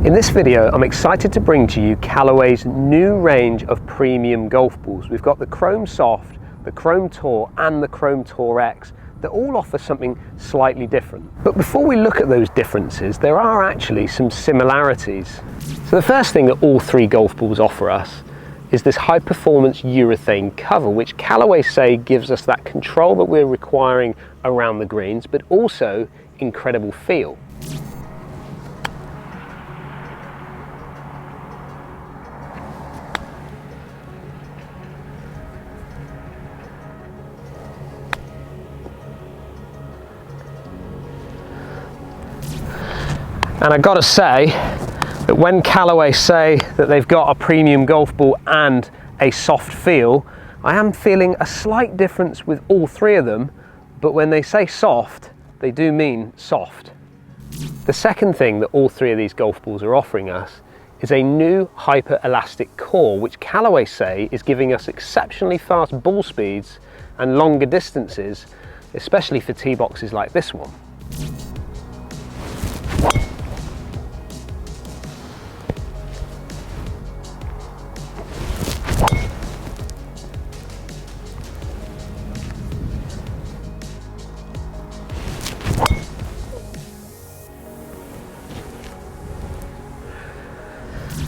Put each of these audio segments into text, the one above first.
In this video, I'm excited to bring to you Callaway's new range of premium golf balls. We've got the Chrome Soft, the Chrome Tour and the Chrome Tour X that all offer something slightly different. But before we look at those differences, there are actually some similarities. So the first thing that all three golf balls offer us is this high performance urethane cover, which Callaway say gives us that control that we're requiring around the greens, but also incredible feel. And I gotta say that when Callaway say that they've got a premium golf ball and a soft feel, I am feeling a slight difference with all three of them, but when they say soft, they do mean soft. The second thing that all three of these golf balls are offering us is a new hyper elastic core, which Callaway say is giving us exceptionally fast ball speeds and longer distances, especially for tee boxes like this one.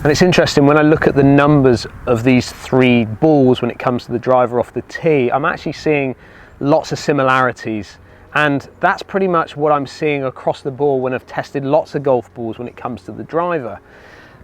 And it's interesting, when I look at the numbers of these three balls when it comes to the driver off the tee, I'm actually seeing lots of similarities. And that's pretty much what I'm seeing across the board when I've tested lots of golf balls when it comes to the driver.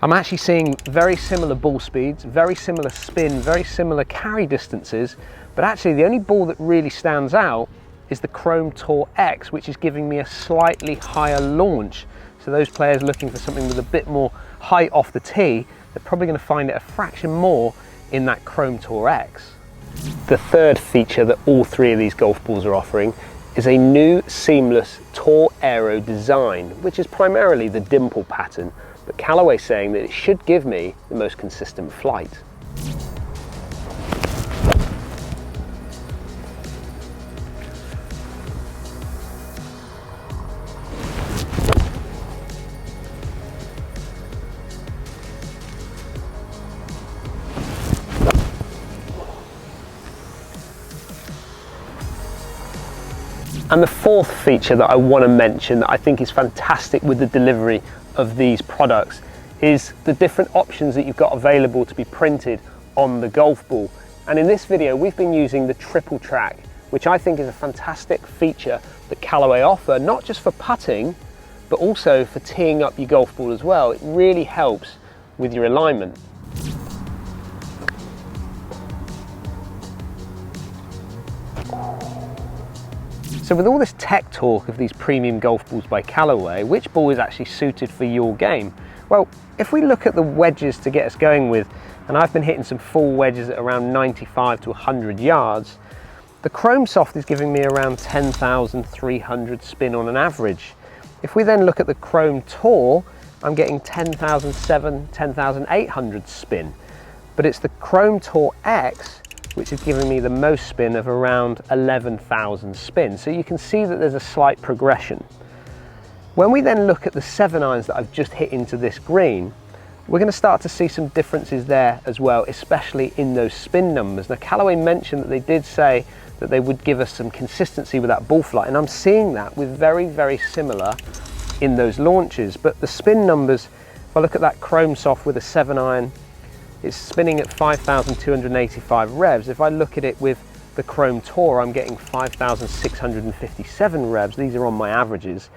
I'm actually seeing very similar ball speeds, very similar spin, very similar carry distances, but actually the only ball that really stands out is the Chrome Tour X, which is giving me a slightly higher launch. So those players looking for something with a bit more height off the tee, they're probably going to find it a fraction more in that Chrome Tour X. The third feature that all three of these golf balls are offering is a new seamless Tour Aero design, which is primarily the dimple pattern, but Callaway saying that it should give me the most consistent flight. And the fourth feature that I want to mention that I think is fantastic with the delivery of these products is the different options that you've got available to be printed on the golf ball. And in this video, we've been using the triple track, which I think is a fantastic feature that Callaway offer, not just for putting, but also for teeing up your golf ball as well. It really helps with your alignment. So with all this tech talk of these premium golf balls by Callaway, which ball is actually suited for your game? Well, if we look at the wedges to get us going with, and I've been hitting some full wedges at around 95 to 100 yards, the Chrome Soft is giving me around 10,300 spin on an average. If we then look at the Chrome Tour, I'm getting 10,700, 10,800 spin. But it's the Chrome Tour X which is giving me the most spin of around 11,000 spin. So you can see that there's a slight progression. When we then look at the 7-irons that I've just hit into this green, we're going to start to see some differences there as well, especially in those spin numbers. Now Callaway mentioned that they did say that they would give us some consistency with that ball flight, and I'm seeing that with very, very similar in those launches. But the spin numbers, if I look at that Chrome Soft with a 7-iron, it's spinning at 5,285 revs. If I look at it with the Chrome Tour, I'm getting 5,657 revs. These are on my averages.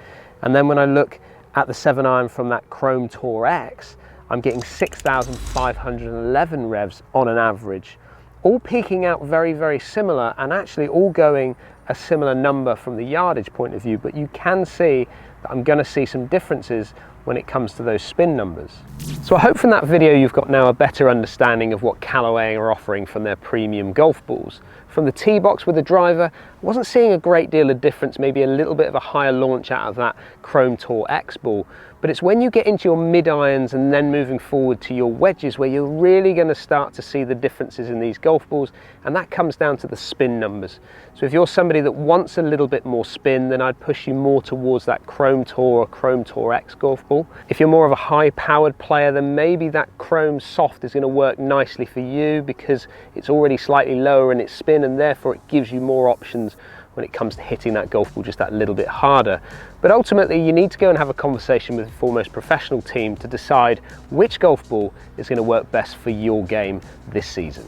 And then when I look at the 7-iron from that Chrome Tour X, I'm getting 6,511 revs on an average. All peaking out very, very similar, and actually all going a similar number from the yardage point of view, but you can see that I'm going to see some differences when it comes to those spin numbers. So I hope from that video you've got now a better understanding of what Callaway are offering from their premium golf balls. From the tee box with the driver, I wasn't seeing a great deal of difference, maybe a little bit of a higher launch out of that Chrome Tour X ball, But it's when you get into your mid-irons and then moving forward to your wedges where you're really going to start to see the differences in these golf balls, and that comes down to the spin numbers. So if you're somebody that wants a little bit more spin, then I'd push you more towards that Chrome Tour or Chrome Tour X golf ball. If you're more of a high-powered player, then maybe that Chrome Soft is going to work nicely for you because it's already slightly lower in its spin, and therefore it gives you more options when it comes to hitting that golf ball just that little bit harder. But ultimately you need to go and have a conversation with the foremost professional team to decide which golf ball is going to work best for your game this season.